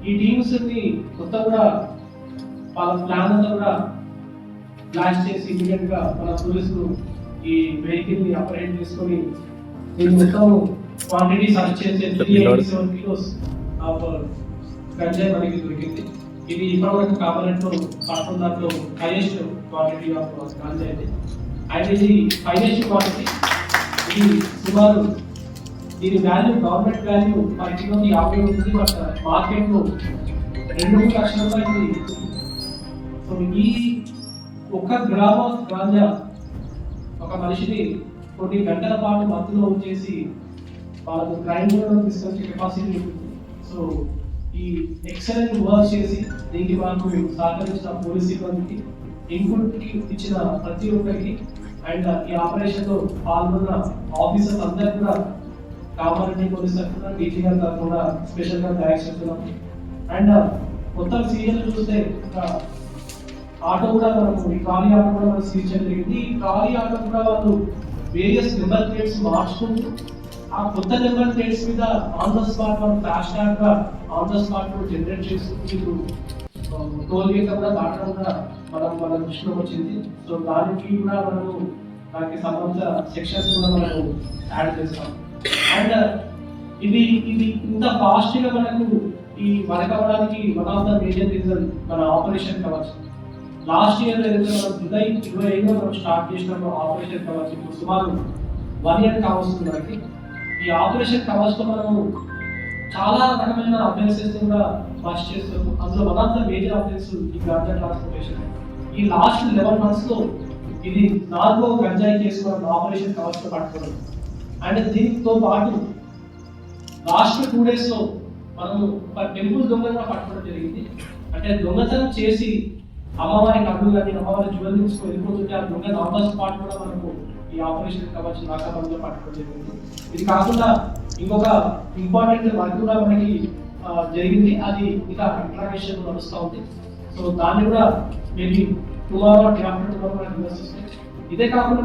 ఈ టీమ్స్ ని మొత్తం కూడా వాళ్ళ ప్లాన్ అంతా కూడా బ్లాస్ట్ చేసి ఇమీడియట్ గా మన పోలీసులు ఈ వెహికల్ ని అపరేట్ చేసుకొని దీని మొత్తం క్వాంటిటీ సర్చ్ చేసి 387 కిలోస్ ఆఫ్ గంజాయి మనకి దొరికింది. ఇది ఇప్పటివరకు కాపారెంట్ లో పట్టణం దాంట్లో హైయెస్ట్ క్వాంటిటీ ఆఫ్ గంజాయి ఇది. అండ్ ఇది హైయెస్ట్ క్వాంటిటీ. ఇది సుమారు దీని వాల్యూ గవర్నమెంట్ వాల్యూ పర్ కిలోకి 50 ఉంటుంది, బట్ మార్కెట్ లో 2 లక్షల రూపాయలు. సో ఈ ఒక గ్రామ్ ఆఫ్ గాంజా ఒక మనిషిని కొన్ని గంటల పాటు మత్తులో ఉంచేసి వాళ్ళకు క్రైమ్ తీసుకొచ్చే కెపాసిటీ ఉంటుంది. సో ఈ ఎక్సలెంట్ వర్క్ చేసి దీనికి మనకు సహకరించిన పోలీస్ సిబ్బందికి, ఇన్పుట్ ఇచ్చిన ప్రతి ఒక్కరికి అండ్ ఈ ఆపరేషన్ లో పాల్గొన్న ఆఫీసర్స్ అందరికీ కూడా కామారెడ్డి పోలీస్ తరఫున డీజీ గారి తరఫున స్పెషల్ గా థ్యాంక్స్ చెప్తున్నాం. అండ్ మొత్తం సీరియల్ చూస్తే ఆటో కూడా మనకు ఈ ట్రాలీ ఆటో కూడా మనం సీజ్ చేయడం జరిగింది. ఈ ట్రాలీ ఆటో కూడా వాళ్ళు వేరియస్ నెంబర్ ప్లేట్స్ మార్చుకుంటూ ఆ కొత్త నెంబర్ ప్లేట్స్ మీద ఆన్ ద స్పాట్ మనం ఫ్లాష్ ట్యాగ్ గా ఆన్ ద స్పాట్ జనరేట్ చేసుకుంటూ టోల్ గేట్ కూడా దాటడం కూడా మన దృష్టిలోకి వచ్చింది. సో దానికి కూడా మనము దానికి సంబంధించిన సెక్షన్స్ కూడా మనము యాడ్ చేస్తాం. అండ్ ఇది ఇంత ఫాస్ట్ గా మనకు ఈ వర్క్ అవ్వడానికి one of the major reason మన ఆపరేషన్ కవచ్. లాస్ట్ ఇయర్ ఏదైతే మనం జూలై 25 మనం స్టార్ట్ చేసినప్పుడు ఆపరేషన్ కవచ్ ఇప్పుడు సుమారు 1 year కావస్తుంది మనకి. ఈ ఆపరేషన్ కవచ్ లో మనము చాలా రకమైన అఫెన్సెస్ కూడా బస్ట్ చేస్తాము. అందులో one of the major offence ఈ గాంజా ట్రాన్స్పోర్టేషన్. ఈ లాస్ట్ 11 months లో ఇది 4వ గంజాయి కేసు మనం ఆపరేషన్ కవచ్ లో పట్టుకోవడం. అండ్ దీంతో పాటు లాస్ట్ 2 days లో మనము ఒక టెంపుల్ దొంగగా పట్టుకోవడం జరిగింది. అంటే దొంగతనం చేసి అమ్మవారి కళ్ళు కానీ అమ్మవారి జ్యువెలరీస్ వెళ్ళిపోతుంటే ఆ దొంగ నార్మల్ స్పాట్ కూడా మనకు ఈ ఆపరేషన్ కవచ్ నాకాబంధంలో పట్టుకోవడం జరిగింది. ఇది కాకుండా ఇంకొక ఇంపార్టెంట్ వర్క్ కూడా మనకి జరిగింది. అది ఇంకా ఇంట్రాగేషన్ నడుస్తూ ఉంది. సో దాన్ని కూడా maybe tomorrow day after tomorrow మనకి ఇదే కాకుండా